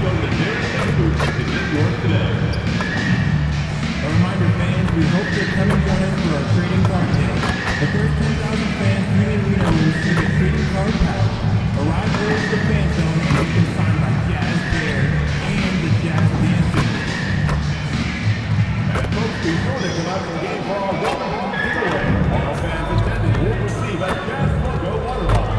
A reminder, fans, we hope you'll come and join us for our trading card day. The first 10,000 fans coming in will receive a trading card pack. Arrive early to the fan zone so you can sign by Jazz Bear and the Jazz Dancing. And folks, before they come out to the game for our welcome home giveaway, all fans attending will receive a Jazz logo water bottle.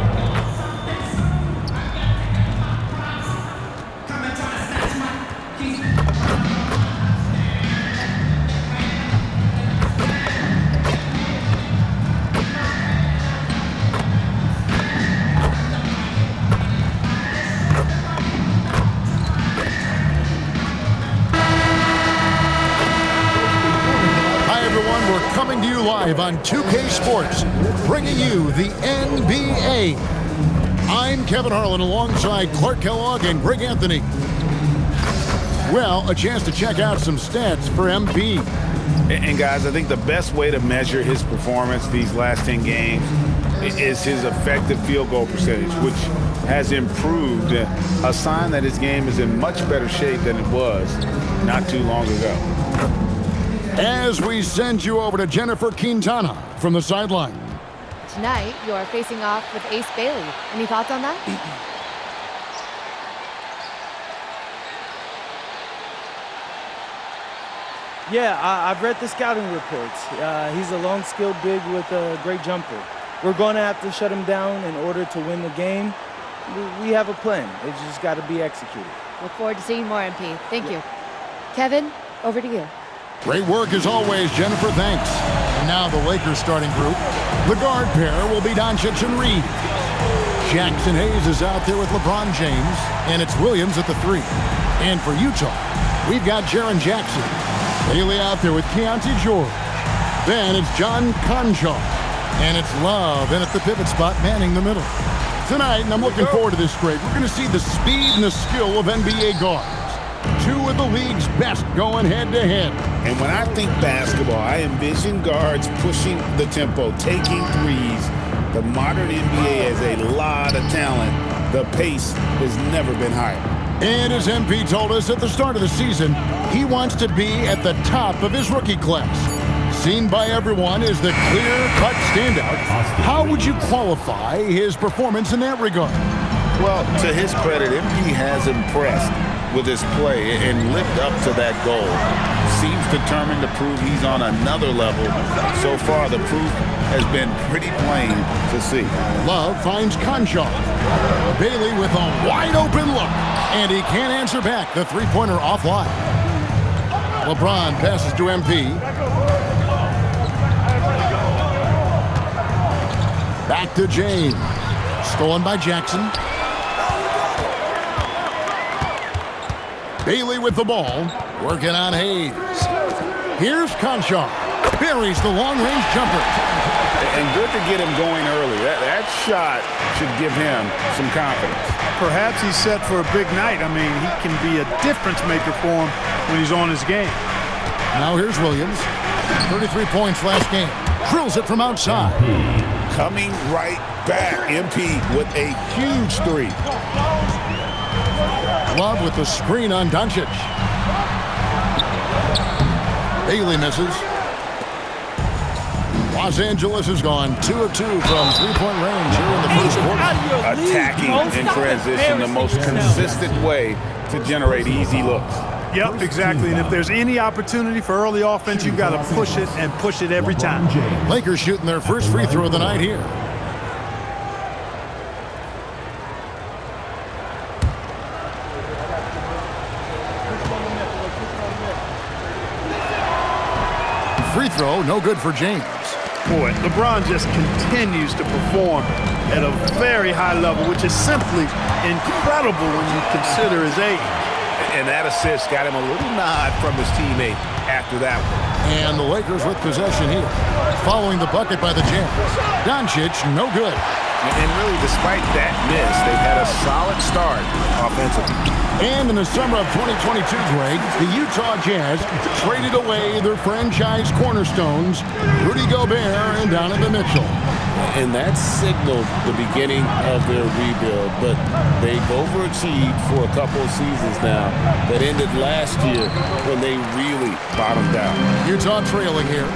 We're coming to you live on 2K Sports, bringing you the NBA. I'm Kevin Harlan alongside Clark Kellogg and Greg Anthony. Well, a chance to check out some stats for MP. And guys, I think the best way to measure his performance these last 10 games is his effective field goal percentage, which has improved, a sign that his game is in much better shape than it was not too long ago. As we send you over to Jennifer Quintana from the sideline. Tonight, you are facing off with Ace Bailey. Any thoughts on that? Yeah, I've read the scouting reports. He's a long, skilled big with a great jumper. We're going to have to shut him down in order to win the game. We have a plan. It's just got to be executed. Look forward to seeing more, MP. Thank you. Kevin, over to you. Great work as always, Jennifer. Thanks. And now the Lakers starting group. The guard pair will be Doncic and Reed. Jackson Hayes is out there with LeBron James, and it's Williams at the 3. And for Utah, we've got Jaren Jackson. Bailey out there with Keontae George. Then it's John Conchar. And it's Love in at the pivot spot, manning the middle. Tonight, and I'm looking forward to this great, we're going to see the speed and the skill of NBA guards. Two of the league's best going head-to-head. And when I think basketball, I envision guards pushing the tempo, taking threes. The modern NBA has a lot of talent. The pace has never been higher. And as MP told us at the start of the season, he wants to be at the top of his rookie class. Seen by everyone as the clear-cut standout. How would you qualify his performance in that regard? Well, to his credit, MP has impressed with his play and lived up to that goal. Seems determined to prove he's on another level. So far, the proof has been pretty plain to see. Love finds Conchar. Bailey with a wide-open look, and he can't answer back. The three-pointer offline. LeBron passes to MP. Back to James. Stolen by Jackson. Bailey with the ball, working on Hayes. Here's Conchar. Buries the long-range jumper. And good to get him going early. That shot should give him some confidence. Perhaps he's set for a big night. I mean, he can be a difference maker for him when he's on his game. Now here's Williams. 33 points last game. Drills it from outside. Coming right back. MP with a huge 3. Love with the screen on Doncic. Bailey misses. Los Angeles has gone 2 of 2 from three-point range here in the first quarter. Attacking in transition, the most consistent way to generate easy looks. Yep, exactly. And if there's any opportunity for early offense, you've got to push it and push it every time. Lakers shooting their first free throw of the night here. Free throw, no good for James. Boy, LeBron just continues to perform at a very high level, which is simply incredible when you consider his age. And that assist got him a little nod from his teammate after that one. And the Lakers with possession here. Following the bucket by the Jazz. Doncic, no good. And really, despite that miss, they've had a solid start offensively. And in the summer of 2022, Greg, the Utah Jazz traded away their franchise cornerstones, Rudy Gobert and Donovan Mitchell. And that signaled the beginning of their rebuild. But they've overachieved for a couple of seasons now that ended last year when they really bottomed out. Utah trailing here.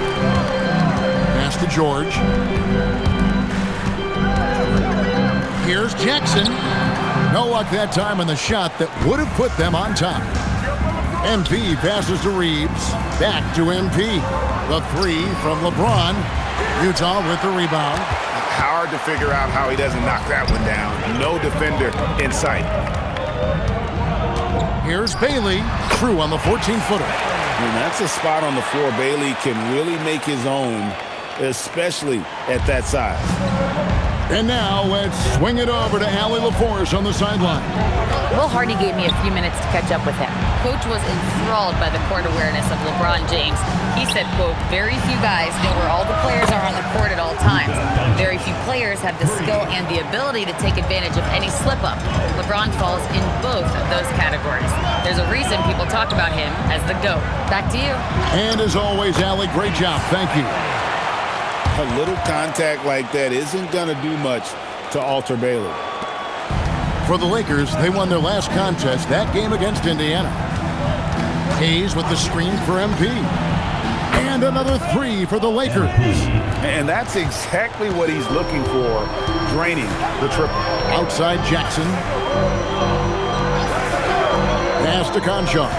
Pass to George. Here's Jackson. No luck that time on the shot that would have put them on top. MP passes to Reeves. Back to MP. The three from LeBron. Utah with the rebound. Hard to figure out how he doesn't knock that one down. No defender in sight. Here's Bailey. True on the 14-footer. And that's a spot on the floor Bailey can really make his own, especially at that size. And now let's swing it over to Allie LaForce on the sideline. Will Hardy gave me a few minutes to catch up with him. Coach was enthralled by the court awareness of LeBron James. He said, quote, very few guys know where all the players are on the court at all times. Very few players have the skill and the ability to take advantage of any slip-up. LeBron falls in both of those categories. There's a reason people talk about him as the GOAT. Back to you. And as always, Allie, great job. Thank you. A little contact like that isn't going to do much to alter Bailey. For the Lakers, they won their last contest, that game against Indiana. Hayes with the screen for MP. And another three for the Lakers. And that's exactly what he's looking for, draining the triple. Outside Jackson. Pass to Conchar.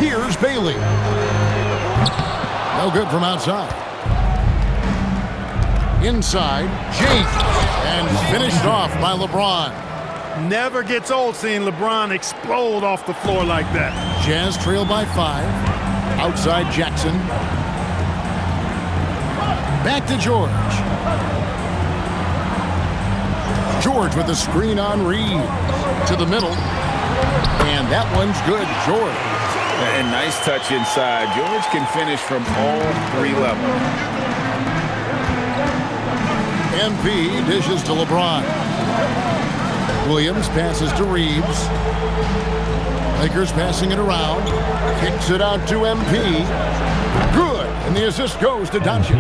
Here's Bailey. No good from outside. Inside, James. And finished off by LeBron. Never gets old seeing LeBron explode off the floor like that. Jazz trail by 5. Outside Jackson. Back to George. George with the screen on Reed. To the middle. And that one's good, George. And nice touch inside. George can finish from all three levels. MP dishes to LeBron. Williams passes to Reeves. Lakers passing it around. Kicks it out to MP. Good. And the assist goes to Doncic.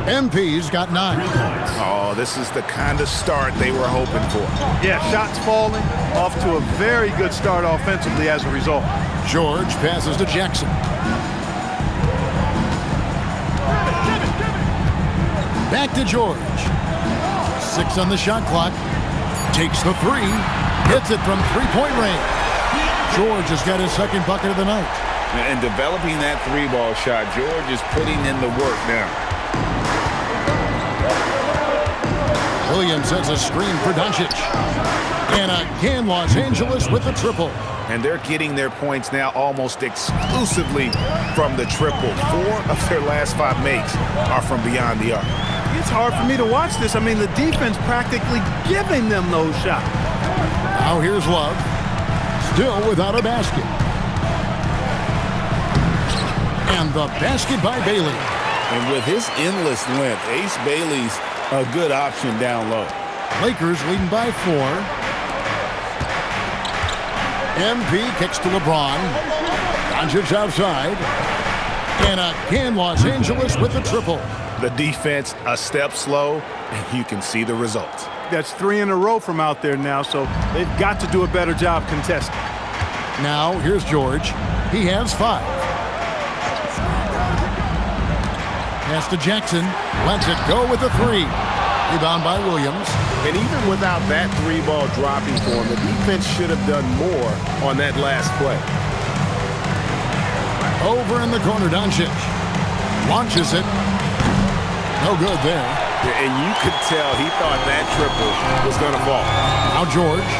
MP's got 9. Oh, this is the kind of start they were hoping for. Yeah, shots falling. Off to a very good start offensively as a result. George passes to Jackson. Back to George. 6 on the shot clock. Takes the 3. Hits it from three-point range. George has got his second bucket of the night. And developing that 3-ball shot, George is putting in the work now. Williams sets a screen for Doncic. And again, Los Angeles with the triple. And they're getting their points now almost exclusively from the triple. 4 of their last 5 makes are from beyond the arc. It's hard for me to watch this. I mean, the defense practically giving them those shots. Now here's Love. Still without a basket. And the basket by Bailey. And with his endless length, Ace Bailey's a good option down low. Lakers leading by 4. MP kicks to LeBron. Doncic outside. And again, Los Angeles with the triple. The defense a step slow, and you can see the results. That's 3 in a row from out there now, so they've got to do a better job contesting. Now, here's George. He has 5. Pass to Jackson. Lets it go with a 3. Rebound by Williams. And even without that 3-ball dropping for him, the defense should have done more on that last play. Over in the corner, Doncic. Launches it. No good there. And you could tell he thought that triple was going to fall. Now George,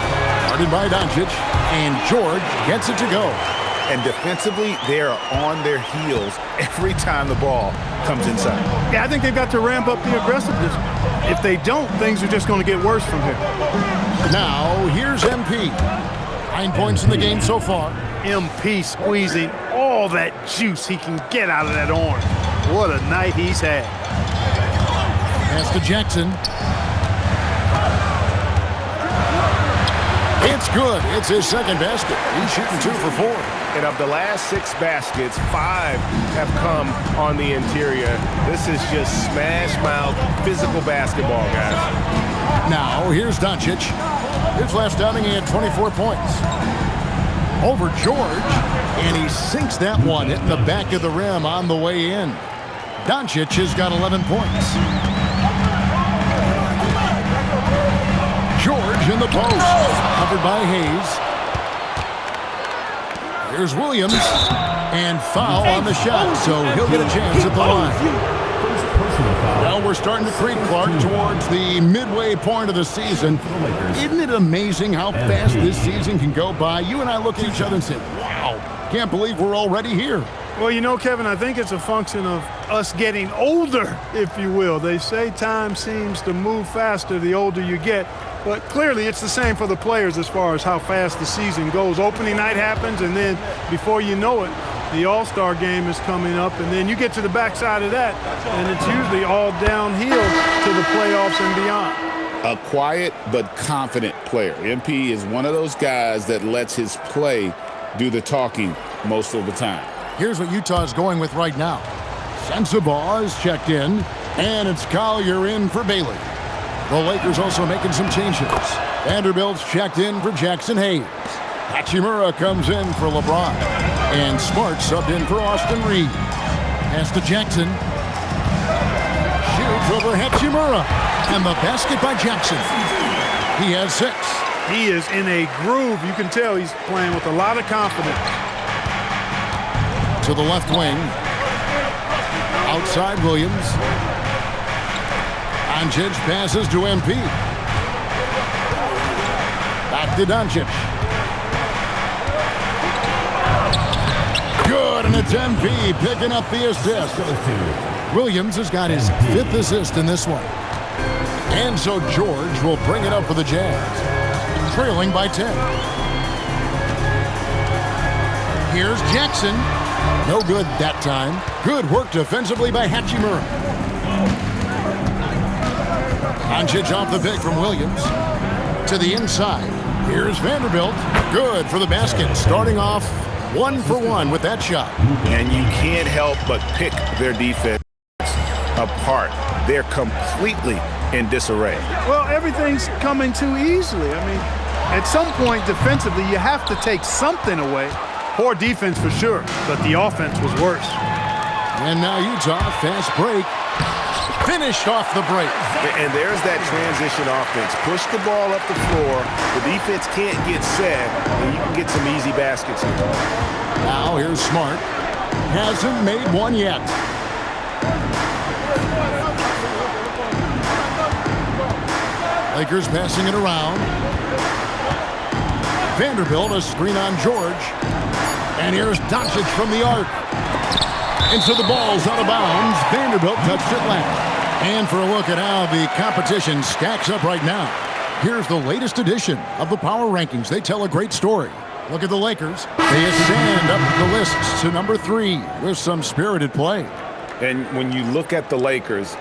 guarded by Doncic, and George gets it to go. And defensively, they are on their heels every time the ball comes inside. Yeah, I think they've got to ramp up the aggressiveness. If they don't, things are just going to get worse from here. Now, here's MP. 9 points in the game so far. MP squeezing all that juice he can get out of that orange. What a night he's had. Pass to Jackson. It's good. It's his second basket. He's shooting 2 for 4. And of the last 6 baskets, 5 have come on the interior. This is just smash mouth physical basketball, guys. Now, here's Doncic. His last outing, he had 24 points. Over George, and he sinks that one, hitting the back of the rim on the way in. Doncic has got 11 points. George in the post, covered by Hayes. Here's Williams, and foul on the shot, so he'll get a chance at the line. Now we're starting to creep, Clark, towards the midway point of the season. Isn't it amazing how fast this season can go by? You and I look at each other and say, wow, can't believe we're already here. Well, you know, Kevin, I think it's a function of us getting older, if you will. They say time seems to move faster the older you get. But clearly it's the same for the players as far as how fast the season goes. Opening night happens, and then before you know it, the All-Star game is coming up, and then you get to the backside of that, and it's usually all downhill to the playoffs and beyond. A quiet but confident player. MP is one of those guys that lets his play do the talking most of the time. Here's what Utah's going with right now. Sensabaugh is checked in, and it's Collier in for Bailey. The Lakers also making some changes. Vanderbilt's checked in for Jackson Hayes. Hachimura comes in for LeBron. And Smart subbed in for Austin Reeves. Pass to Jackson. Shoots over Hachimura. And the basket by Jackson. He has 6. He is in a groove. You can tell he's playing with a lot of confidence. To the left wing. Outside Williams. Doncic passes to MP. Back to Doncic. Good, and it's MP picking up the assist. Williams has got his 5th assist in this one. And so George will bring it up for the Jazz, trailing by 10. Here's Jackson. No good that time. Good work defensively by Hachimura. Doncic off the pick from Williams. To the inside. Here's Vanderbilt. Good for the basket. Starting off 1 for 1 with that shot. And you can't help but pick their defense apart. They're completely in disarray. Well, everything's coming too easily. I mean, at some point defensively, you have to take something away. Poor defense for sure, but the offense was worse. And now Utah, fast break. Finished off the break. And there's that transition offense. Push the ball up the floor. The defense can't get set, and you can get some easy baskets here. Now here's Smart. Hasn't made one yet. Lakers passing it around. Vanderbilt, a screen on George. And here's Doncic from the arc. And so the ball's out of bounds. Vanderbilt touched it last. And for a look at how the competition stacks up right now, here's the latest edition of the Power Rankings. They tell a great story. Look at the Lakers. They ascend up the lists to number 3 with some spirited play. And when you look at the Lakers,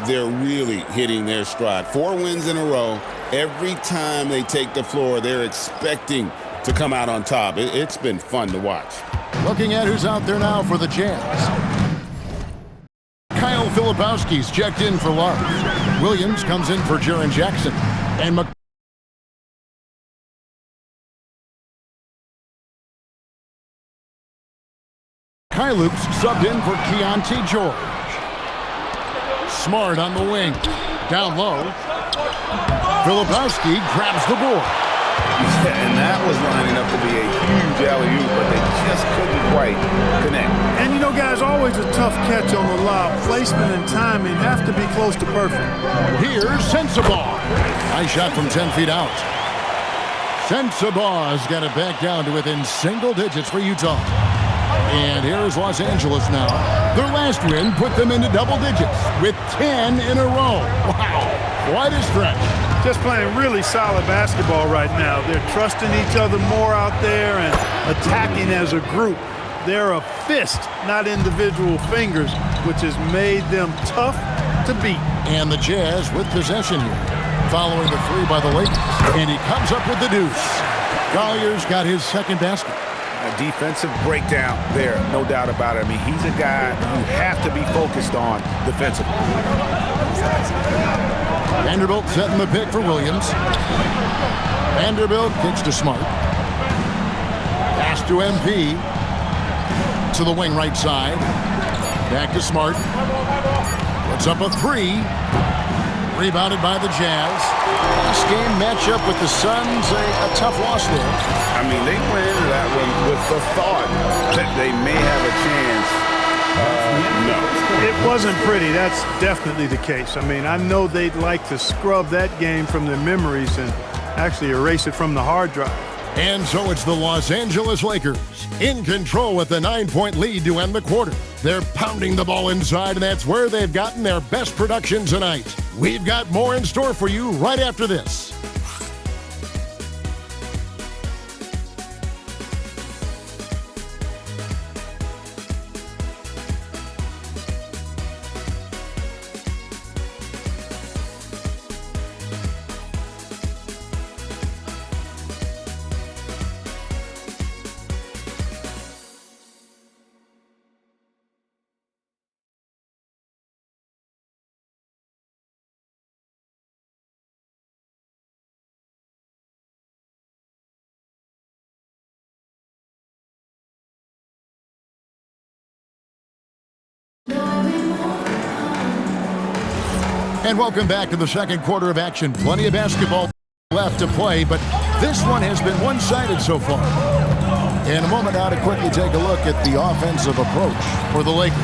They're really hitting their stride. 4 wins in a row. Every time they take the floor, they're expecting to come out on top. It's been fun to watch. Looking at who's out there now for the Jazz. Kyle Filipowski's checked in for Love. Williams comes in for Jaren Jackson. And Kyluk's subbed in for Keontae George. Smart on the wing. Down low. Filipowski grabs the board. and that was lining up to be a huge alley-oop, but they just couldn't quite connect. And you know, guys, always a tough catch on the lob. Placement and timing have to be close to perfect. Here's Sensabaugh. Nice shot from 10 feet out. Sensabaugh's got it back down to within single digits for Utah. And here's Los Angeles now. Their last win put them into double digits with 10 in a row. Wow, quite a stretch. Just playing really solid basketball right now. They're trusting each other more out there and attacking as a group. They're a fist, not individual fingers, which has made them tough to beat. And the Jazz with possession here, following the three by the Lakers. And he comes up with the deuce. Collier's got his second basket. A defensive breakdown there, no doubt about it. I mean, he's a guy you have to be focused on defensively. Vanderbilt setting the pick for Williams. Vanderbilt kicks to Smart. Pass to MP. To the wing right side. Back to Smart. Puts up a three. Rebounded by the Jazz. Last game matchup with the Suns, a tough loss there. I mean, they went into that one with the thought that they may have a chance. No. It wasn't pretty. That's definitely the case. I mean, I know they'd like to scrub that game from their memories and actually erase it from the hard drive. And so it's the Los Angeles Lakers in control with a 9-point lead to end the quarter. They're pounding the ball inside, and that's where they've gotten their best production tonight. We've got more in store for you right after this. And welcome back to the second quarter of action. Plenty of basketball left to play, but this one has been one-sided so far. In a moment now to quickly take a look at the offensive approach for the Lakers.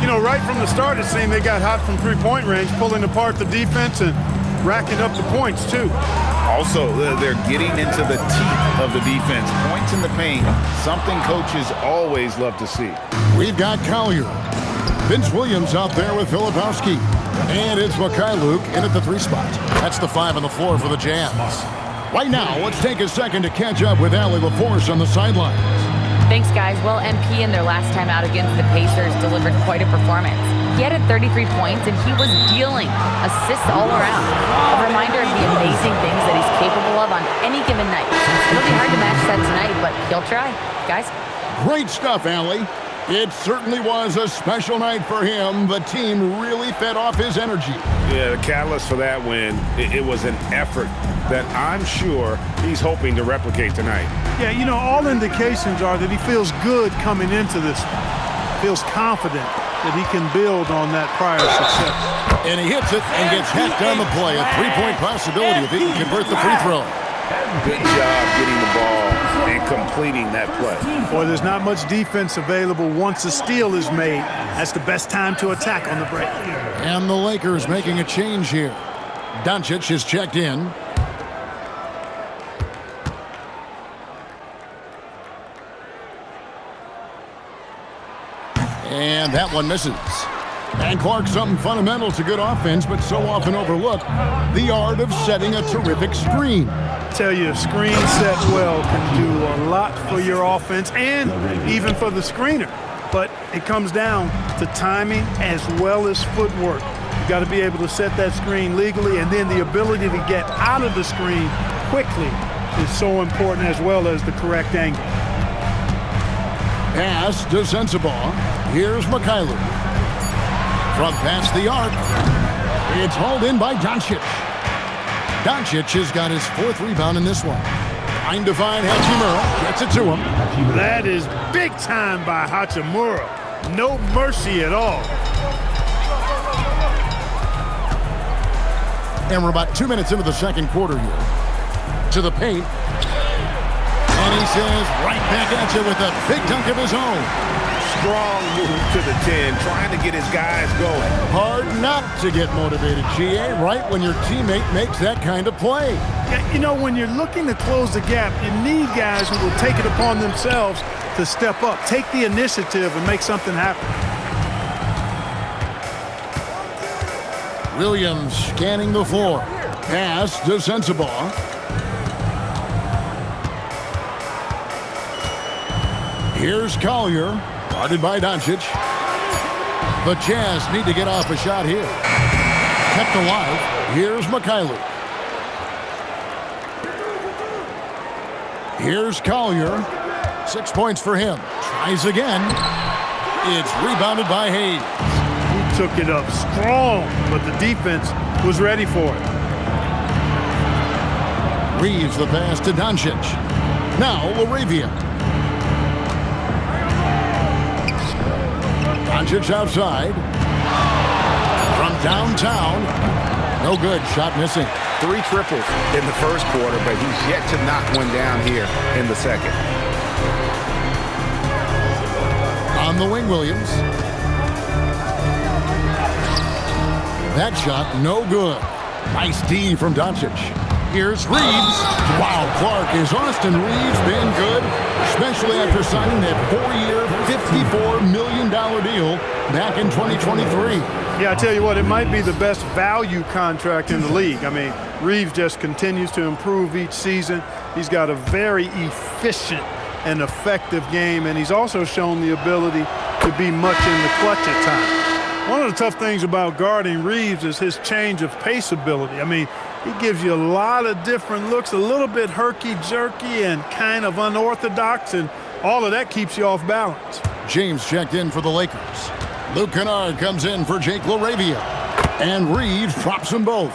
You know, right from the start, it seemed they got hot from three-point range, pulling apart the defense and racking up the points, too. Also, they're getting into the teeth of the defense. Points in the paint, something coaches always love to see. We've got Collier. Vince Williams out there with Filipowski. And it's Mikhailuk in at the 3 spot. That's the 5 on the floor for the Jazz. Right now, let's take a second to catch up with Allie LaForce on the sidelines. Thanks, guys. Well, MP in their last time out against the Pacers delivered quite a performance. He had 33 points, and he was dealing assists all around. A reminder of the amazing things that he's capable of on any given night. It'll be hard to match that tonight, but he'll try. Guys? Great stuff, Allie. It certainly was a special night for him. The team really fed off his energy. Yeah, the catalyst for that win, it was an effort that I'm sure he's hoping to replicate tonight. Yeah, you know, all indications are that he feels good coming into this. Feels confident that he can build on that prior success. And he hits it and gets hacked on the play. A 3-point possibility if he can convert the free throw. Good job getting the ball and completing that play. Boy, there's not much defense available once a steal is made. That's the best time to attack on the break. And the Lakers making a change here. Doncic is checked in. And that one misses. And Clark, something fundamental to good offense, but so often overlooked, the art of setting a terrific screen. Tell you, a screen set well can do a lot for your offense and even for the screener. But it comes down to timing as well as footwork. You got to be able to set that screen legally, and then the ability to get out of the screen quickly is so important, as well as the correct angle. Pass to Sensabaugh. Here's Mikhailuk. From past the arc. It's hauled in by Doncic. Doncic has got his 4th rebound in this one. Trying to find Hachimura. Gets it to him. That is big time by Hachimura. No mercy at all. And we're about 2 minutes into the second quarter here. To the paint. And he says right back at you with a big dunk of his own. Strong move to the 10, trying to get his guys going. Hard not to get motivated, GA, right when your teammate makes that kind of play. Yeah, you know, when you're looking to close the gap, you need guys who will take it upon themselves to step up, take the initiative, and make something happen. Williams scanning the floor. Pass to Sensabaugh. Here's Collier. Guarded by Doncic. The Jazz need to get off a shot here. Kept alive. Here's Mikhailuk. Here's Collier. 6 points for him. Tries again. It's rebounded by Hayes. He took it up strong, but the defense was ready for it. Reeves the pass to Doncic. Now Laravia. Doncic outside. From downtown. No good. Shot missing. 3 triples in the first quarter, but he's yet to knock one down here in the second. On the wing, Williams. That shot, no good. Nice D from Doncic. Here's Reeves. Wow, Clark, is Austin Reeves been good? Especially after signing that 4-year, $54 million deal back in 2023. Yeah, I tell you what, it might be the best value contract in the league. I mean, Reeves just continues to improve each season. He's got a very efficient and effective game, and he's also shown the ability to be much in the clutch at times. One of the tough things about guarding Reeves is his change of pace ability. I mean, he gives you a lot of different looks, a little bit herky-jerky and kind of unorthodox, and all of that keeps you off balance. James checked in for the Lakers. Luke Kennard comes in for Jake LaRavia. And Reeves drops them both.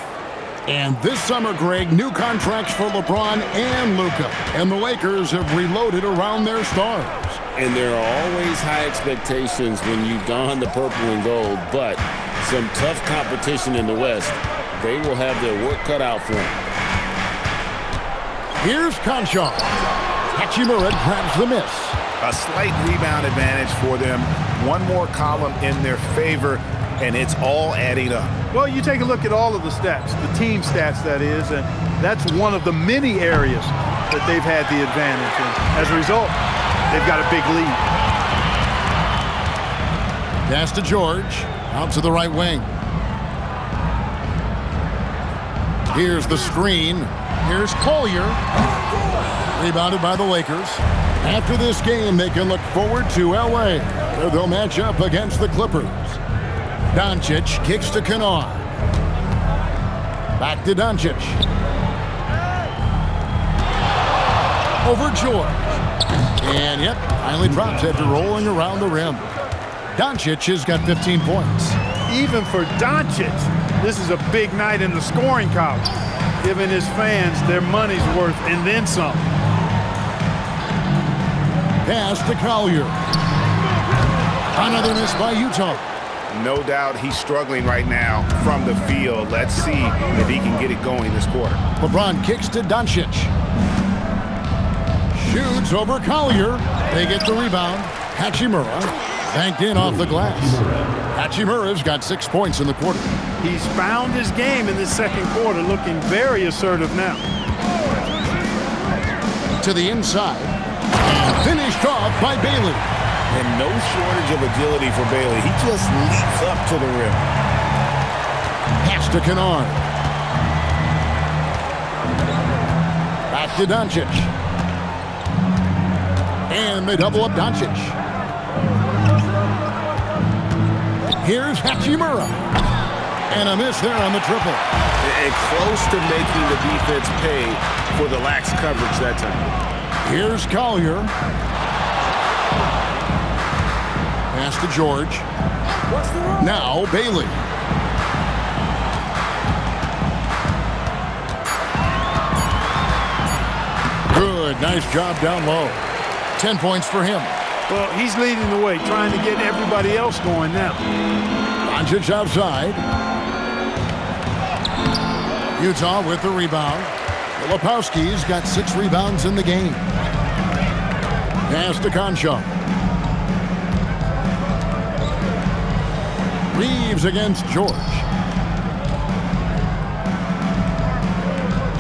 And this summer, Greg, new contracts for LeBron and Luka. And the Lakers have reloaded around their stars. And there are always high expectations when you don the purple and gold, but some tough competition in the West. They will have their work cut out for them. Here's Conchar. Hachimura grabs the miss. A slight rebound advantage for them. One more column in their favor, and it's all adding up. Well, you take a look at all of the stats, the team stats, that is, and that's one of the many areas that they've had the advantage. And as a result, they've got a big lead. Pass to George. Out to the right wing. Here's the screen. Here's Collier. Rebounded by the Lakers. After this game, they can look forward to L.A., where they'll match up against the Clippers. Doncic kicks to Kennard. Back to Doncic. Over George. And yep, finally drops after rolling around the rim. Doncic has got 15 points. Even for Doncic, this is a big night in the scoring column, giving his fans their money's worth and then some. Pass to Collier. Another miss by Utah. No doubt he's struggling right now from the field. Let's see if he can get it going this quarter. LeBron kicks to Doncic. Shoots over Collier. They get the rebound. Hachimura banked in off the glass. Hachimura's got 6 points in the quarter. He's found his game in the second quarter, looking very assertive now. To the inside. And finished off by Bailey. And no shortage of agility for Bailey. He just leaps up to the rim. Pass to Kennard. Back to Doncic. And they double up Doncic. Here's Hachimura. And a miss there on the triple. And close to making the defense pay for the lax coverage that time. Here's Collier. Pass to George. Now Bailey. Good, nice job down low. 10 points for him. Well, he's leading the way, trying to get everybody else going now. Doncic outside. Utah with the rebound. Filipowski's got 6 rebounds in the game. Pass to Conchar. Reeves against George.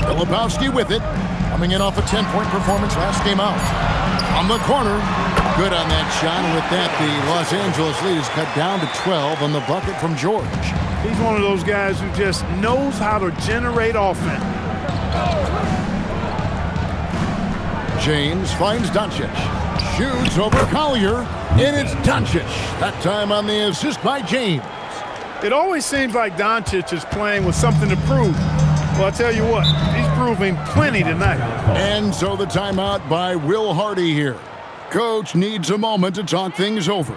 Filipowski with it. Coming in off a 10-point performance last game out. On the corner. Good on that shot. And with that, the Los Angeles lead is cut down to 12 on the bucket from George. He's one of those guys who just knows how to generate offense. James finds Doncic. Shoots over Collier. And it's Doncic. That time on the assist by James. It always seems like Doncic is playing with something to prove. Well, I tell you what, he's proving plenty tonight. And so the timeout by Will Hardy here. Coach needs a moment to talk things over.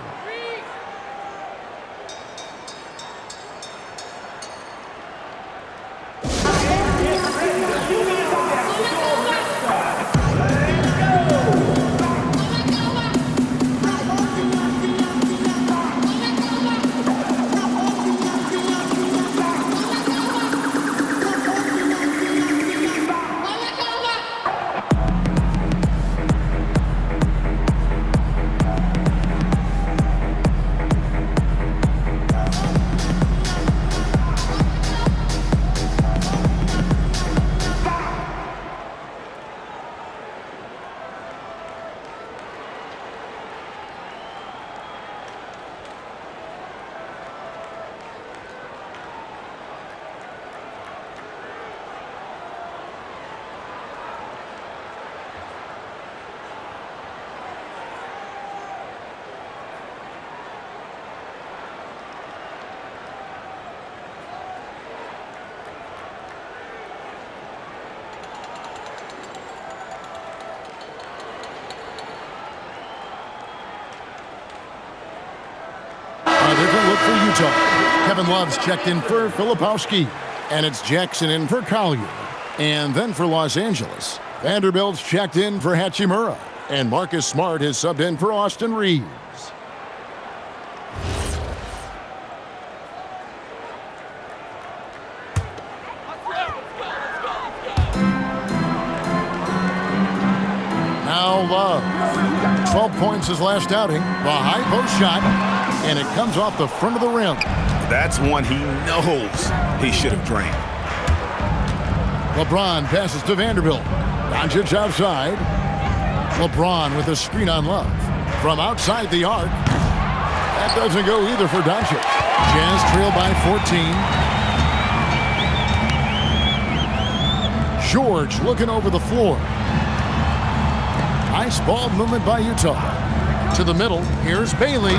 A different look for Utah. Kevin Love's checked in for Filipowski. And it's Jackson in for Collier. And then for Los Angeles, Vanderbilt's checked in for Hachimura. And Marcus Smart has subbed in for Austin Reeves. Now Love. 12 points his last outing. The high post shot. And it comes off the front of the rim. That's one he knows he should have drained. LeBron passes to Vanderbilt. Doncic outside. LeBron with a screen on Love. From outside the arc. That doesn't go either for Doncic. Jazz trail by 14. George looking over the floor. Nice ball movement by Utah. To the middle, here's Bailey.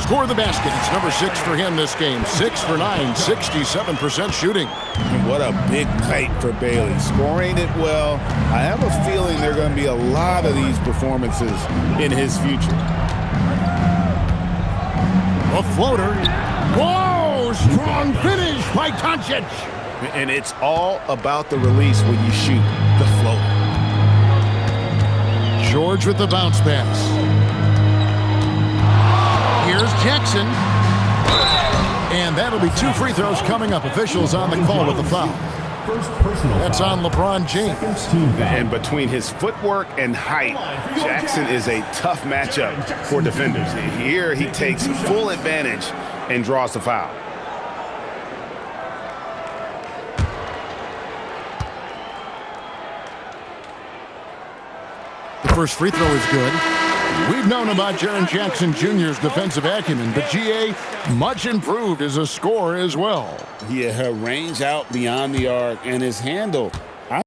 Score the basket. It's number 6 for him this game. 6 for 9, 67% shooting. What a big night for Bailey. Scoring it well. I have a feeling there are going to be a lot of these performances in his future. A floater. Whoa! Strong finish by Doncic. And it's all about the release when you shoot the floater. George with the bounce pass. Here's Jackson. And that'll be 2 free throws coming up. Officials on the call with the foul. That's on LeBron James. And between his footwork and height, Jackson is a tough matchup for defenders. Here he takes full advantage and draws the foul. The first free throw is good. We've known about Jaren Jackson Jr.'s defensive acumen, but G.A. much improved as a scorer as well. Yeah, her range out beyond the arc and his handle. I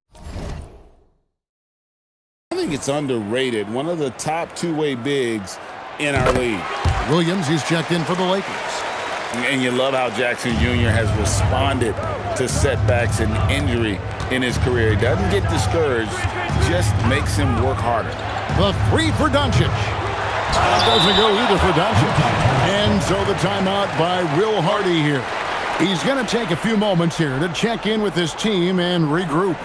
think it's underrated. One of the top two-way bigs in our league. Williams, he's checked in for the Lakers. And you love how Jackson Jr. has responded to setbacks and injury in his career. He doesn't get discouraged, just makes him work harder. The 3 for Doncic. That doesn't go either for Doncic. And so the timeout by Will Hardy here. He's going to take a few moments here to check in with his team and regroup.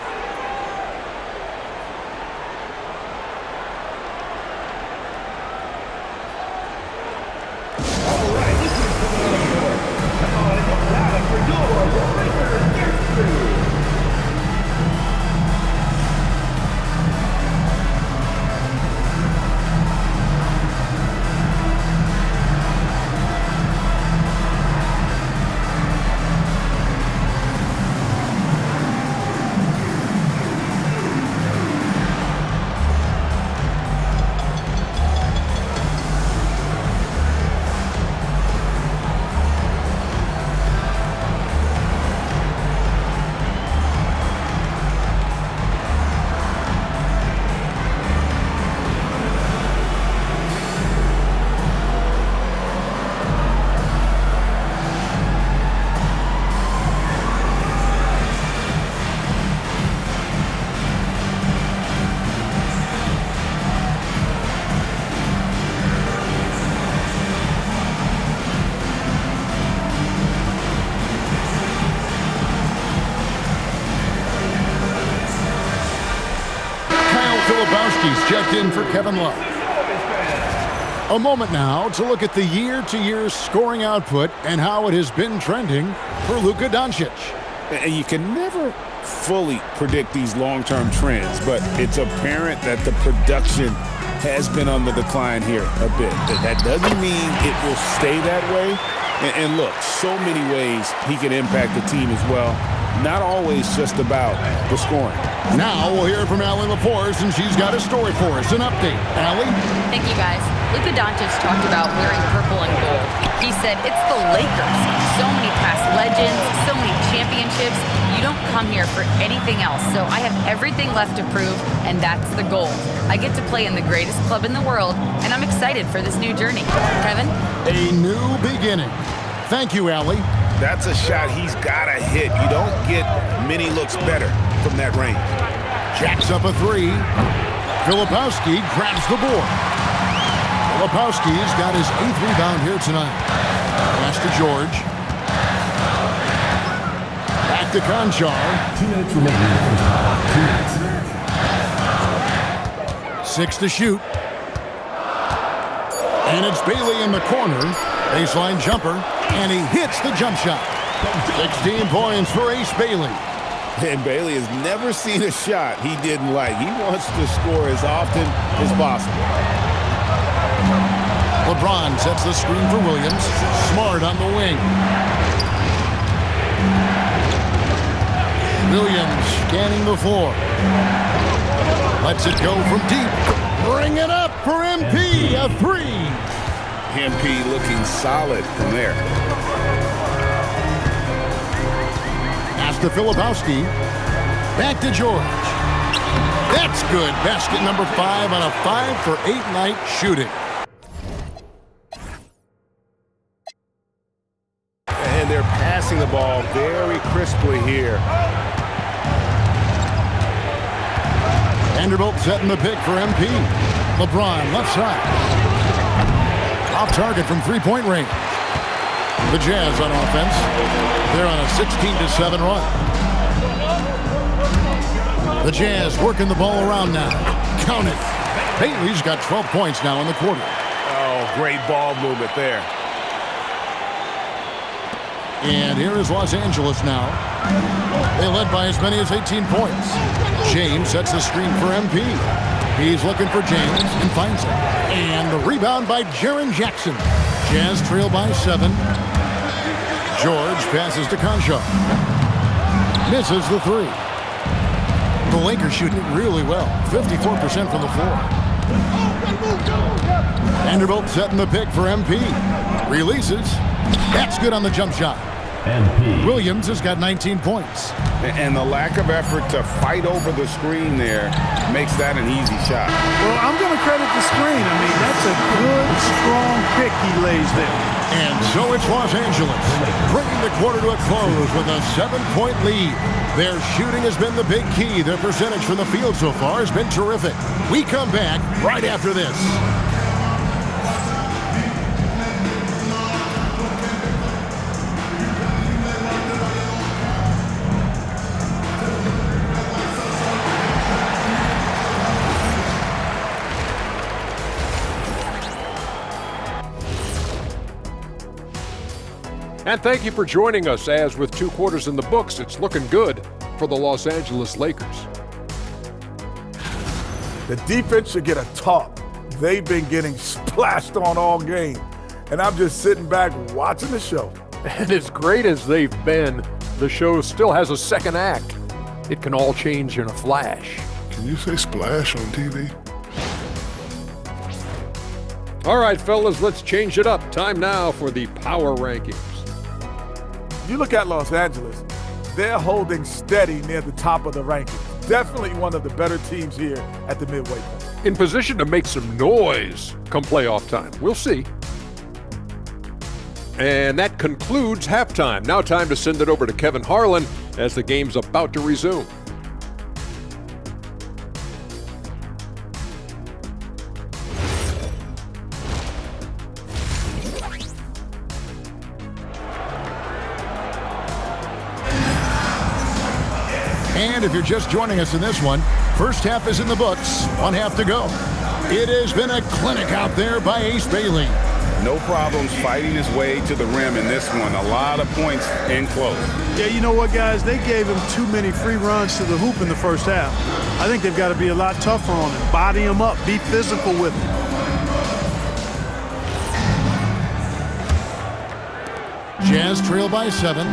Filipowski's checked in for Kevin Love. A moment now to look at the year-to-year scoring output and how it has been trending for Luka Doncic. And you can never fully predict these long-term trends, but it's apparent that the production has been on the decline here a bit. That doesn't mean it will stay that way. And look, so many ways he can impact the team as well. Not always just about the scoring. Now we'll hear from Allie LaForce, and she's got a story for us. An update. Allie? Thank you, guys. Luka Doncic talked about wearing purple and gold. He said, it's the Lakers. So many past legends, so many championships. You don't come here for anything else. So I have everything left to prove, and that's the goal. I get to play in the greatest club in the world, and I'm excited for this new journey. Kevin? A new beginning. Thank you, Allie. That's a shot he's got to hit. You don't get many looks better from that range. Jacks up a three. Filipowski grabs the board. Filipowski's got his 8th rebound here tonight. Pass to George. Back to Conchar. 2 minutes remaining. 2 minutes. 6 to shoot. And it's Bailey in the corner. Baseline jumper. And he hits the jump shot. 16 points for Ace Bailey. And Bailey has never seen a shot he didn't like. He wants to score as often as possible. LeBron sets the screen for Williams. Smart on the wing. Williams scanning the floor. Lets it go from deep. Bring it up for MP. A three. MP looking solid from there. Pass to Filipowski. Back to George. That's good. Basket number 5 on a 5-for-8 night shooting. And they're passing the ball very crisply here. Vanderbilt setting the pick for MP. LeBron left side. Off target from three-point range. The Jazz on offense. They're on a 16-7 run. The Jazz working the ball around now. Count it. Bailey's got 12 points now in the quarter. Oh, great ball movement there. And here is Los Angeles now. They led by as many as 18 points. James sets the screen for MP. He's looking for James and finds him. And the rebound by Jaren Jackson. Jazz trail by 7. George passes to Conchar. Misses the three. The Lakers shooting it really well. 54% from the floor. Vanderbilt setting the pick for MP. Releases. That's good on the jump shot. MP. Williams has got 19 points. And the lack of effort to fight over the screen there makes that an easy shot. Well, I'm going to credit the screen. I mean, that's a good, strong pick he lays there. And so it's Los Angeles, bringing the quarter to a close with a 7-point lead. Their shooting has been the big key. Their percentage from the field so far has been terrific. We come back right after this. And thank you for joining us, as with 2 quarters in the books, it's looking good for the Los Angeles Lakers. The defense should get a talk. They've been getting splashed on all game. And I'm just sitting back watching the show. And as great as they've been, the show still has a second act. It can all change in a flash. Can you say splash on TV? All right, fellas, let's change it up. Time now for the power rankings. You look at Los Angeles, they're holding steady near the top of the rankings. Definitely one of the better teams here at the midway point. In position to make some noise come playoff time. We'll see. And that concludes halftime. Now time to send it over to Kevin Harlan as the game's about to resume. And if you're just joining us in this one, first half is in the books, 1 half to go. It has been a clinic out there by Ace Bailey. No problems fighting his way to the rim in this one. A lot of points in close. Yeah, you know what, guys? They gave him too many free runs to the hoop in the first half. I think they've got to be a lot tougher on him. Body him up. Be physical with him. Jazz trail by 7.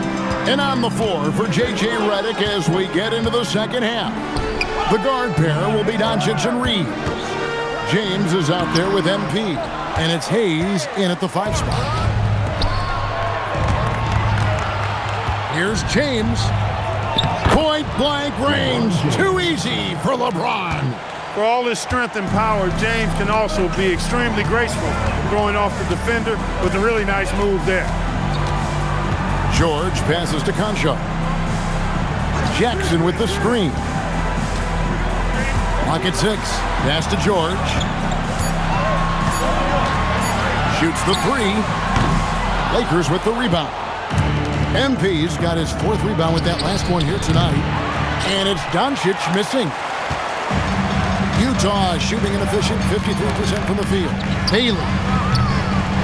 And on the floor for J.J. Redick as we get into the second half. The guard pair will be Doncic and Reed. James is out there with MP. And it's Hayes in at the 5 spot. Here's James. Point-blank range. Too easy for LeBron. For all his strength and power, James can also be extremely graceful, throwing off the defender with a really nice move there. George passes to Concho. Jackson with the screen. Clock at 6. Pass to George. Shoots the 3. Lakers with the rebound. MP's got his 4th rebound with that last one here tonight. And it's Doncic missing. Utah shooting inefficient, 53% from the field. Bailey.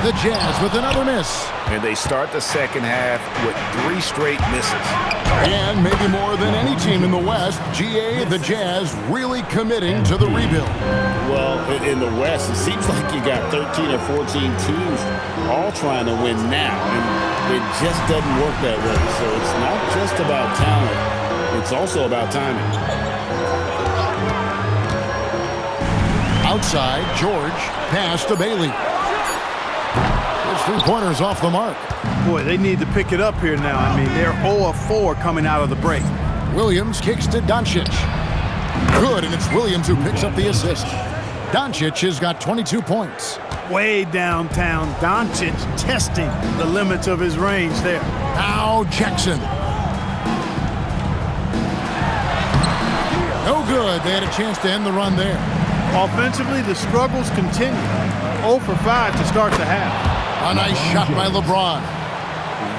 The Jazz with another miss. And they start the second half with 3 straight misses. And maybe more than any team in the West, GA, the Jazz really committing to the rebuild. Well, in the West, it seems like you got 13 or 14 teams all trying to win now, and it just doesn't work that way. So it's not just about talent, it's also about timing. Outside, George, pass to Bailey. His 3-pointers off the mark. Boy, they need to pick it up here now. I mean, they're 0 of 4 coming out of the break. Williams kicks to Doncic. Good, and it's Williams who picks up the assist. Doncic has got 22 points. Way downtown, Doncic testing the limits of his range there. Now Jackson. No good. They had a chance to end the run there. Offensively, the struggles continue. 0 for 5 to start the half. A nice shot by LeBron.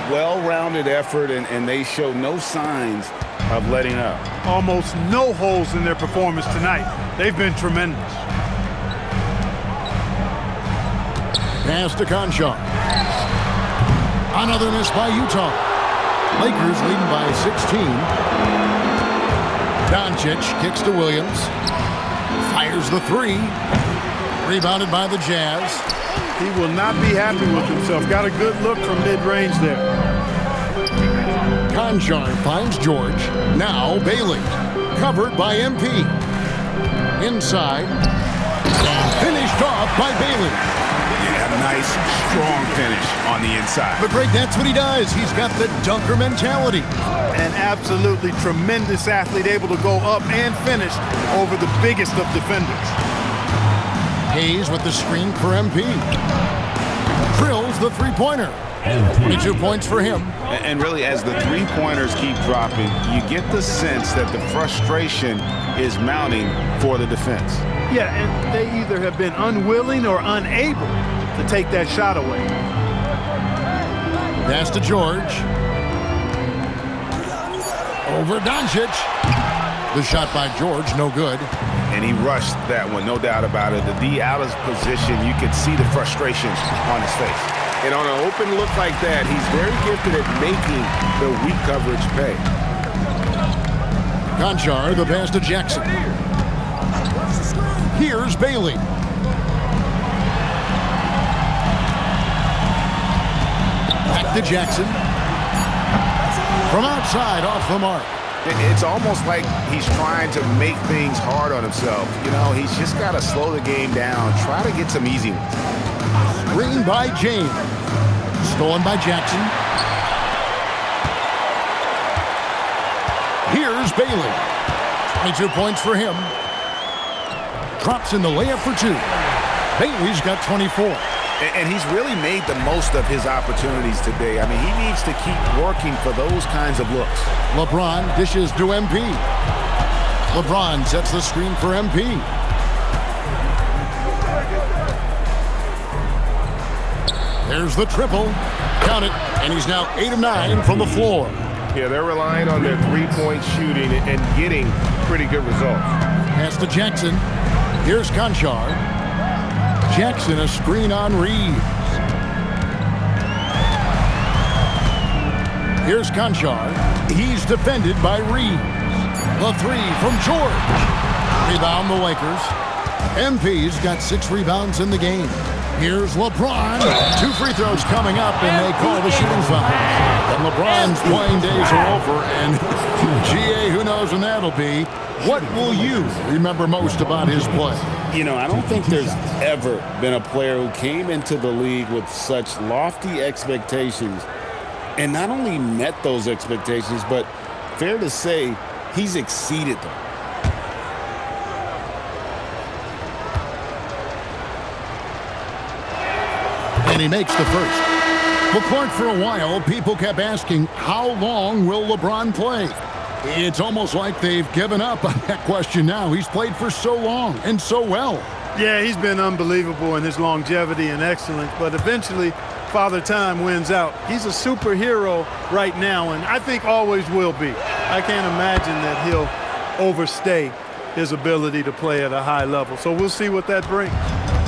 Well-rounded effort, and they show no signs of letting up. Almost no holes in their performance tonight. They've been tremendous. Pass to Concho. Another miss by Utah. Lakers leading by 16. Doncic kicks to Williams. Fires the 3. Rebounded by the Jazz. He will not be happy with himself. Got a good look from mid-range there. Conjar finds George. Now Bailey. Covered by MP. Inside. And finished off by Bailey. Yeah, nice, strong finish on the inside. But Greg, that's what he does. He's got the dunker mentality. An absolutely tremendous athlete, able to go up and finish over the biggest of defenders. Hayes with the screen for MP. Drills the 3-pointer. 22 points for him. And really, as the 3-pointers keep dropping, you get the sense that the frustration is mounting for the defense. Yeah, and they either have been unwilling or unable to take that shot away. Pass to George. Over Doncic. The shot by George, no good. And he rushed that one, no doubt about it. The D out of position, you could see the frustration on his face. And on an open look like that, he's very gifted at making the weak coverage pay. Conchar, the pass to Jackson. Here's Bailey. Back to Jackson. From outside, off the mark. It's almost like he's trying to make things hard on himself. You know, he's just got to slow the game down, try to get some easy ones. Screen by James. Stolen by Jackson. Here's Bailey. 22 points for him. Drops in the layup for 2. Bailey's got 24. And he's really made the most of his opportunities today. I mean, he needs to keep working for those kinds of looks. LeBron dishes to MP. LeBron sets the screen for MP. There's the triple. Count it. And he's now 8 of 9 from the floor. Yeah, they're relying on their three-point shooting and getting pretty good results. Pass to Jackson. Here's Conchar. Jackson, a screen on Reeves. Here's Conchar. He's defended by Reeves. The three from George. Rebound the Lakers. MP's got 6 rebounds in the game. Here's LeBron. 2 free throws coming up, and they call the shooting foul. And LeBron's playing days are over, and GA, who knows when that'll be. What will you remember most about his play? You know, I don't think there's ever been a player who came into the league with such lofty expectations and not only met those expectations, but fair to say, he's exceeded them. And he makes the first. Well, Clark, for a while, people kept asking, how long will LeBron play? It's almost like they've given up on that question now. He's played for so long and so well. Yeah, he's been unbelievable in his longevity and excellence, but eventually Father Time wins out. He's a superhero right now, and I think always will be. I can't imagine that he'll overstay his ability to play at a high level. So we'll see what that brings.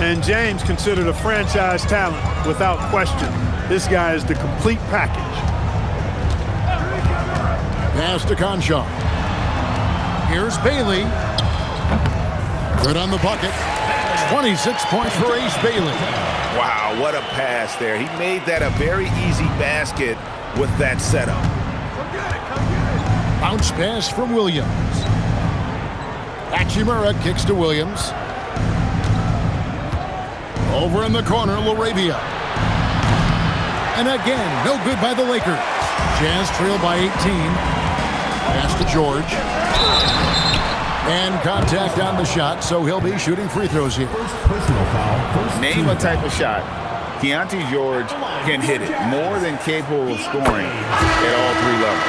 And James considered a franchise talent without question. This guy is the complete package. Pass to Conchar. Here's Bailey. Good on the bucket. 26 points for Ace Bailey. Wow, what a pass there. He made that a very easy basket with that setup. Bounce pass from Williams. Hachimura kicks to Williams. Over in the corner, LaRavia. And again, no good by the Lakers. Jazz trail by 18. Pass to George. And contact on the shot, so he'll be shooting free throws here. Name a type of shot Keontae George can hit it. More than capable of scoring at all 3 levels.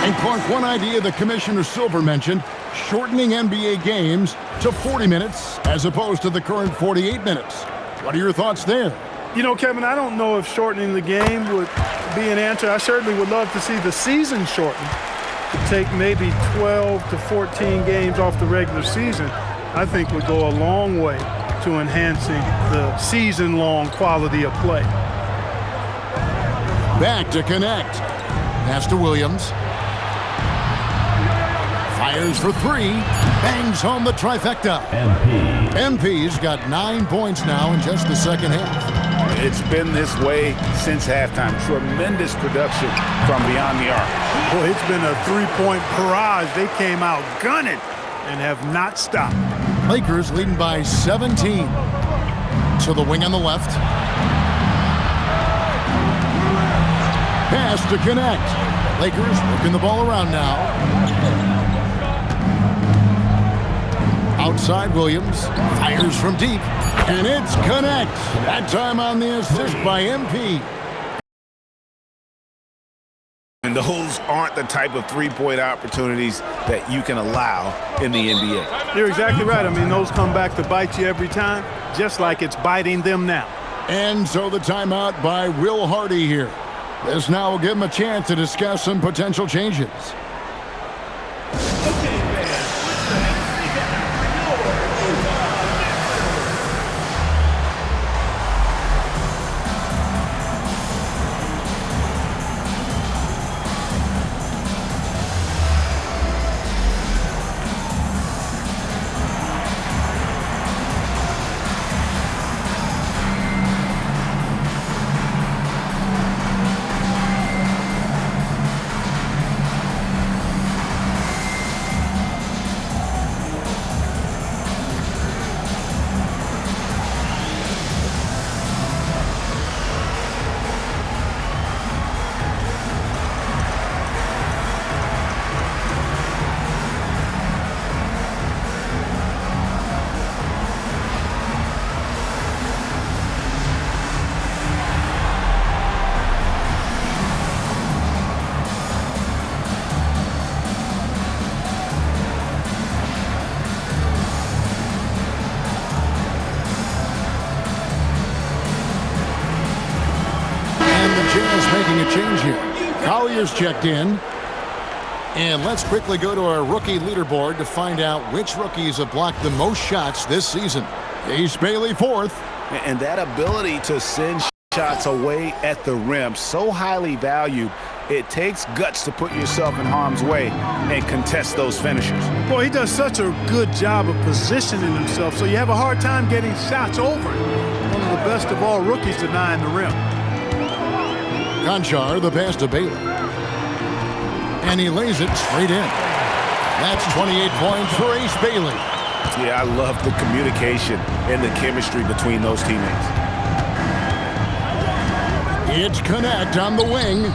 And Clark, one idea that Commissioner Silver mentioned, shortening NBA games to 40 minutes as opposed to the current 48 minutes. What are your thoughts there? You know, Kevin, I don't know if shortening the game would be an answer. I certainly would love to see the season shortened. To take maybe 12 to 14 games off the regular season, I think would go a long way to enhancing the season-long quality of play. Back to connect. Pass to Williams. Fires for 3. Bangs home the trifecta. MP's got 9 points now in just the second half. It's been this way since halftime. Tremendous production from beyond the arc. Boy, it's been a 3-point barrage. They came out gunning and have not stopped. Lakers leading by 17. To the wing on the left. Pass to connect. Lakers working the ball around now. Outside Williams. Fires from deep. And it's connect. That time on the assist by MP. And those aren't the type of three-point opportunities that you can allow in the NBA. You're exactly right. I mean, those come back to bite you every time, just like it's biting them now. And so the timeout by Will Hardy here. This now will give him a chance to discuss some potential changes. Making a change here. Collier's checked in. And let's quickly go to our rookie leaderboard to find out which rookies have blocked the most shots this season. Ace Bailey, 4th. And that ability to send shots away at the rim, so highly valued. It takes guts to put yourself in harm's way and contest those finishers. Boy, he does such a good job of positioning himself, so you have a hard time getting shots over him. One of the best of all rookies denying the rim. Conchar, the pass to Bailey. And he lays it straight in. That's 28 points for Ace Bailey. Yeah, I love the communication and the chemistry between those teammates. It's Connect on the wing.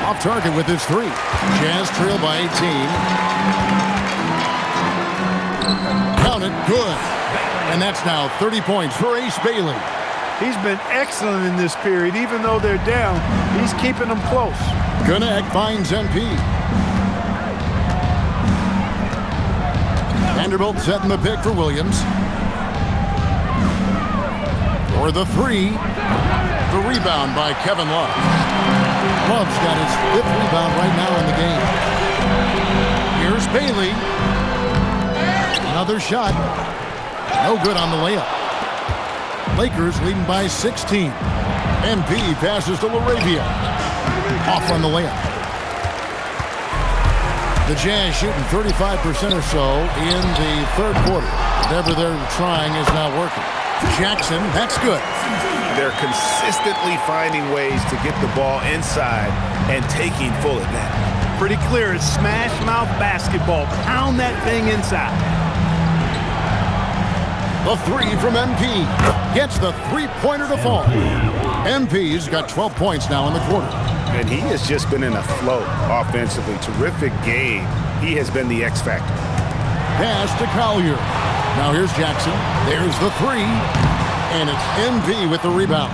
Off target with his 3. Jazz trail by 18. Count it, good. And that's now 30 points for Ace Bailey. He's been excellent in this period. Even though they're down, he's keeping them close. Connect finds MP. Vanderbilt setting the pick for Williams. For the 3. The rebound by Kevin Love. Love's got his 5th rebound right now in the game. Here's Bailey. Another shot. No good on the layup. Lakers leading by 16. MP passes to LaRavia. Off on the layup. The Jazz shooting 35% or so in the 3rd quarter. Whatever they're trying is not working. Jackson, that's good. They're consistently finding ways to get the ball inside and taking full advantage. Pretty clear, it's smash mouth basketball. Pound that thing inside. The 3 from MP. Gets the 3-pointer to fall. MP's got 12 points now in the quarter. And he has just been in a flow offensively. Terrific game. He has been the X factor. Pass to Collier. Now here's Jackson. There's the 3. And it's MP with the rebound.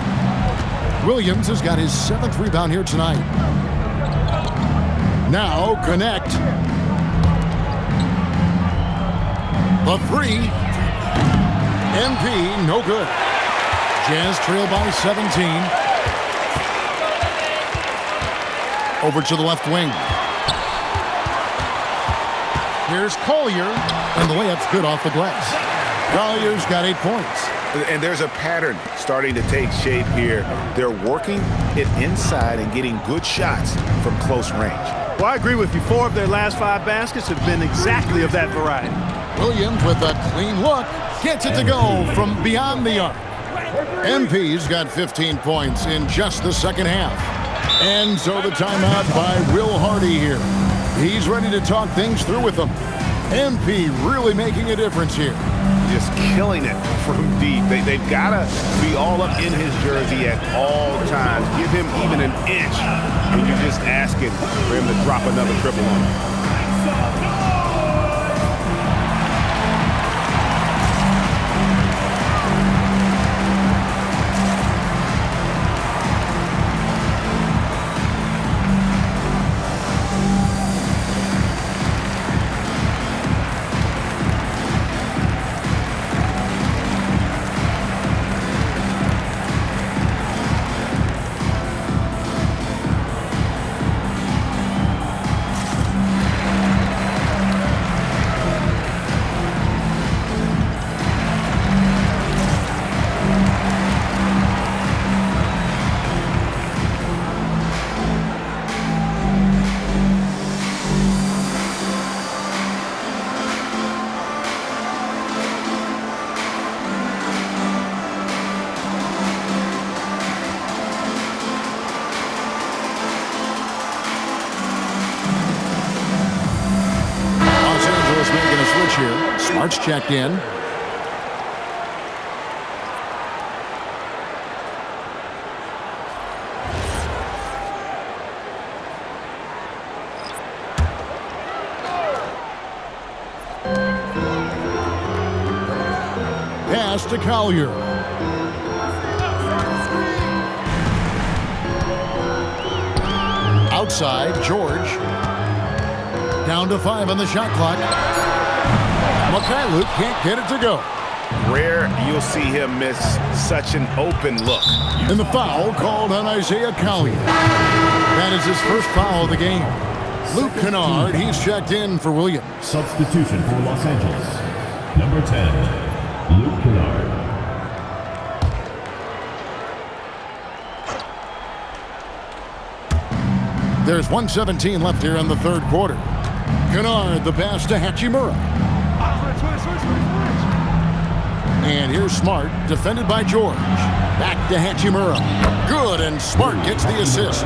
Williams has got his 7th rebound here tonight. Now Connect. The 3. MP, no good. Jazz trail by 17. Over to the left wing. Here's Collier, and the layup's good off the glass. Collier's got 8 points. And there's a pattern starting to take shape here. They're working it inside and getting good shots from close range. Well, I agree with you. 4 of their last 5 baskets have been exactly of that variety. Williams with a clean look. Gets it to go from beyond the arc. MP's got 15 points in just the 2nd half. And so the timeout by Will Hardy here. He's ready to talk things through with them. MP really making a difference here. Just killing it from deep. They've got to be all up in his jersey at all times. Give him even an inch, and you're just asking for him to drop another triple on him. Here. Smart's checked in. Pass to Collier. Outside, George. Down to 5 on the shot clock. Mikhailuk can't get it to go. Rare you'll see him miss such an open look. And the foul called on Isaiah Collier. That is his first foul of the game. Luke Kennard, he's checked in for Williams. Substitution for Los Angeles. Number 10, Luke Kennard. There's 1:17 left here in the third quarter. Kennard, the pass to Hachimura. And here's Smart, defended by George. Back to Hachimura. Good, and Smart gets the assist.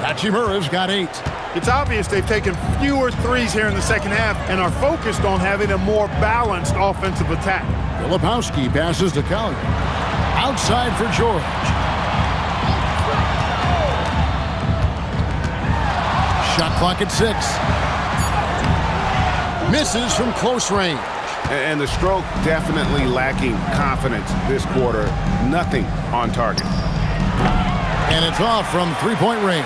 Hachimura's got 8. It's obvious they've taken fewer threes here in the second half and are focused on having a more balanced offensive attack. Filipowski passes to Collier. Outside for George. Shot clock at 6. Misses from close range. And the stroke definitely lacking confidence this quarter. Nothing on target. And it's off from three-point range.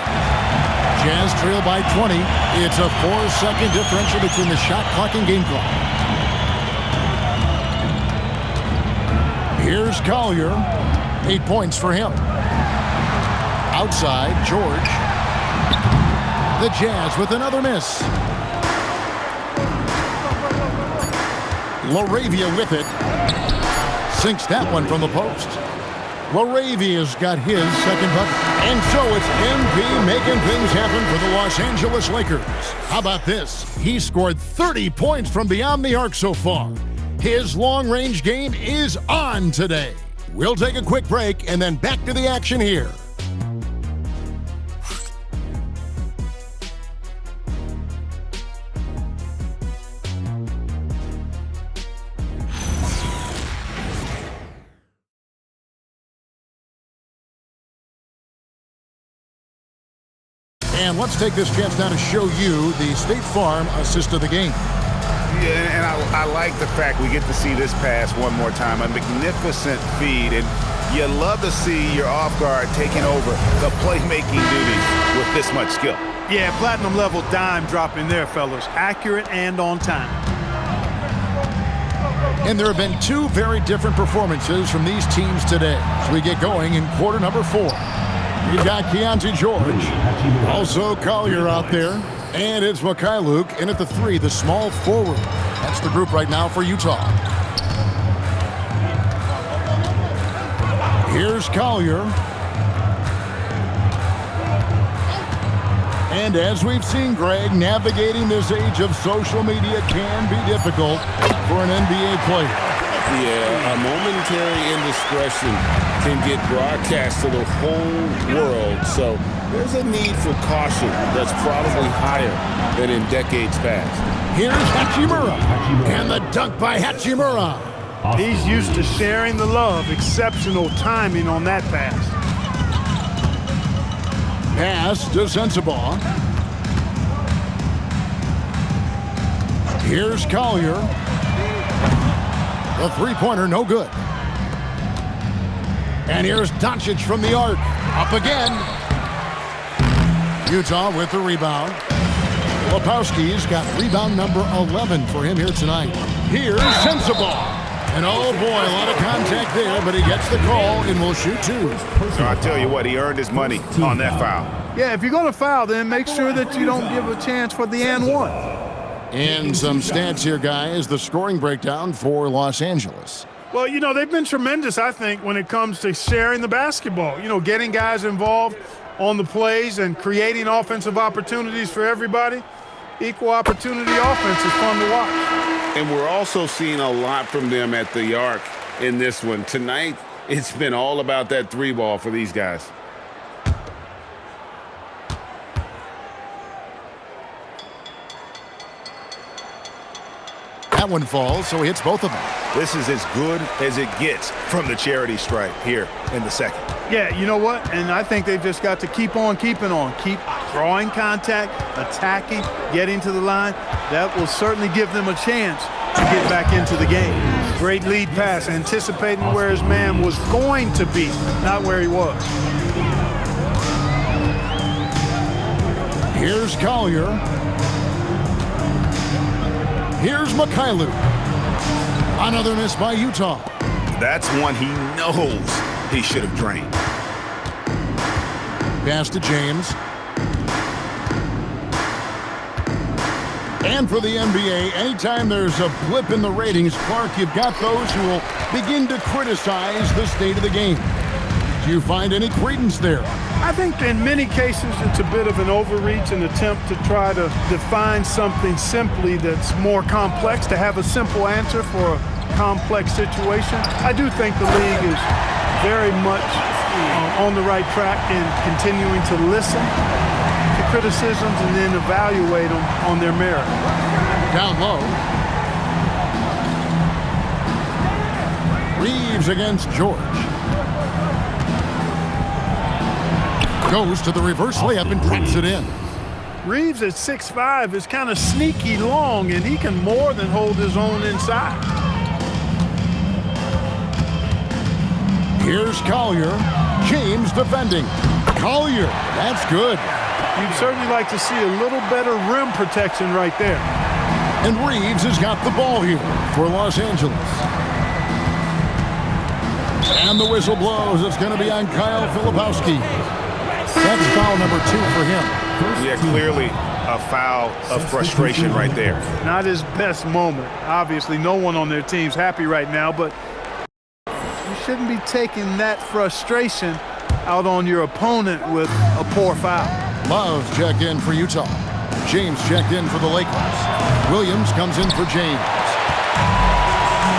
Jazz trail by 20. It's a 4-second differential between the shot clock and game clock. Here's Collier. 8 points for him. Outside, George. The Jazz with another miss. LaRavia with it. Sinks that one from the post. LaRavia's got his second bucket. And so it's MP making things happen for the Los Angeles Lakers. How about this? He scored 30 points from beyond the arc so far. His long-range game is on today. We'll take a quick break and then back to the action here. And let's take this chance now to show you the State Farm assist of the game. Yeah, and I like the fact we get to see this pass one more time. A magnificent feed, and you love to see your off guard taking over the playmaking duties with this much skill. Yeah, platinum level dime drop in there, fellas. Accurate and on time. And there have been 2 very different performances from these teams today as we get going in quarter number 4. You've got Keontae George, also Collier out there, and it's Luke in at the 3, the small forward. That's the group right now for Utah. Here's Collier. And as we've seen, Greg, navigating this age of social media can be difficult for an NBA player. Yeah, a momentary indiscretion can get broadcast to the whole world. So there's a need for caution that's probably higher than in decades past. Here's Hachimura. And the dunk by Hachimura. He's used to sharing the love. Exceptional timing on that pass. Pass to Sensabaugh. Here's Collier. The three-pointer, no good. And here's Doncic from the arc. Up again. Utah with the rebound. Filipowski's got rebound number 11 for him here tonight. Here's Sensabaugh. And oh boy, a lot of contact there, but he gets the call and will shoot 2. So I tell you what, he earned his money on that foul. Yeah, if you're going to foul, then make sure that you don't give a chance for the and one. And some stats here, guys. The scoring breakdown for Los Angeles. Well, you know, they've been tremendous, I think, when it comes to sharing the basketball. You know, getting guys involved on the plays and creating offensive opportunities for everybody. Equal opportunity offense is fun to watch. And we're also seeing a lot from them at the arc in this one. Tonight, it's been all about that 3-ball for these guys. That one falls, so he hits both of them. This is as good as it gets from the charity stripe here in the second. Yeah, you know what? And I think they've just got to keep on keeping on. Keep drawing contact, attacking, getting to the line. That will certainly give them a chance to get back into the game. Great lead pass, anticipating where his man was going to be, not where he was. Here's Collier. Here's Luke. Another miss by Utah. That's one he knows he should have drained. Pass to James. And for the NBA, anytime there's a blip in the ratings, Clark, you've got those who will begin to criticize the state of the game. Do you find any credence there? I think in many cases it's a bit of an overreach, an attempt to try to define something simply that's more complex, to have a simple answer for a complex situation. I do think the league is very much on the right track in continuing to listen to criticisms and then evaluate them on their merit. Down low. Reeves against George. Goes to the reverse layup and puts it in. Reeves at 6'5" is kind of sneaky long, and he can more than hold his own inside. Here's Collier. James defending. Collier, that's good. You'd certainly like to see a little better rim protection right there. And Reeves has got the ball here for Los Angeles. And the whistle blows. It's going to be on Kyle Filipowski. That's foul number 2 for him. Yeah, clearly a foul of frustration right there. Not his best moment. Obviously, no one on their team's happy right now, but you shouldn't be taking that frustration out on your opponent with a poor foul. Love checked in for Utah. James checked in for the Lakers. Williams comes in for James.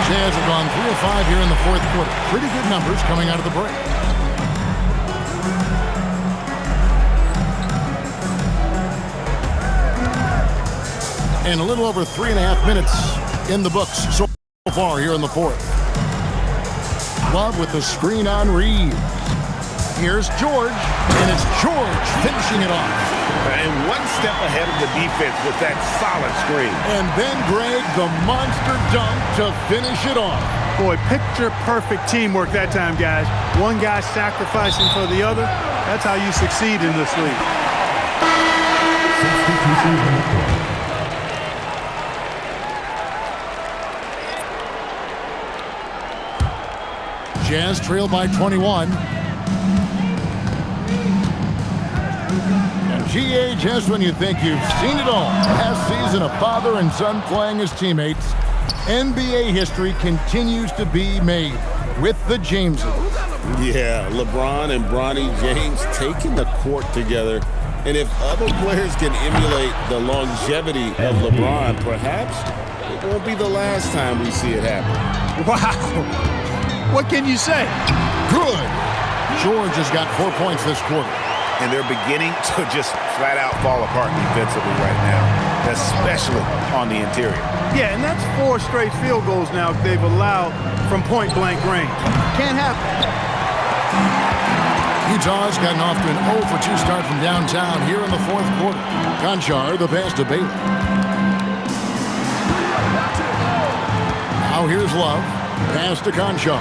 Jazz have gone 3 of 5 here in the fourth quarter. Pretty good numbers coming out of the break. And a little over 3.5 minutes in the books so far here in the fourth. Love with the screen on Reeves. Here's George, and it's George finishing it off. And one step ahead of the defense with that solid screen. And then Greg, the monster dunk to finish it off. Boy, picture-perfect teamwork that time, guys. One guy sacrificing for the other. That's how you succeed in this league. Jazz trail by 21. And GA, just when you think you've seen it all, past season of father and son playing as teammates, NBA history continues to be made with the Jameses. Yeah, LeBron and Bronny James taking the court together. And if other players can emulate the longevity of LeBron, perhaps it won't be the last time we see it happen. Wow. What can you say? Good. George has got 4 points this quarter. And they're beginning to just flat out fall apart defensively right now, especially on the interior. Yeah, and that's 4 straight field goals now they've allowed from point-blank range. Can't happen. Utah's gotten off to an 0 for 2 start from downtown here in the fourth quarter. Conchar, the pass to Bailey. Now here's Love. Pass to Conchar.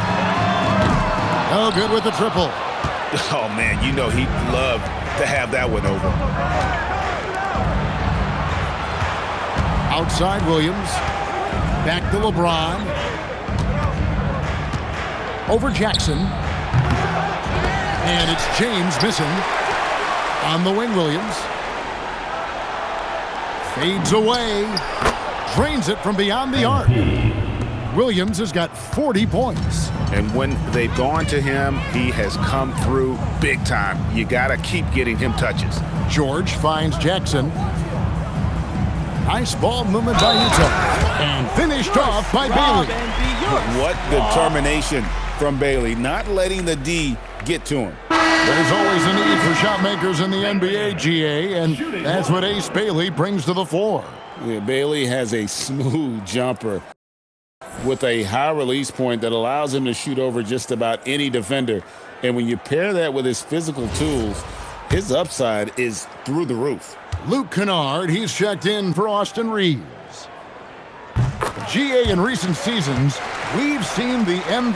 Oh, good with the triple. Oh, man, you know he'd love to have that one over. Outside Williams. Back to LeBron. Over Jackson. And it's James missing. On the wing, Williams. Fades away. Drains it from beyond the arc. Williams has got 40 points. And when they've gone to him, he has come through big time. You got to keep getting him touches. George finds Jackson. Nice ball movement by Utah. And finished off by Bailey. What determination from Bailey, not letting the D get to him. There's always a need for shot makers in the NBA, GA, and that's what Ace Bailey brings to the floor. Yeah, Bailey has a smooth jumper with a high release point that allows him to shoot over just about any defender. And when you pair that with his physical tools, his upside is through the roof. Luke Kennard, he's checked in for Austin Reeves. GA in recent seasons, we've seen the MVP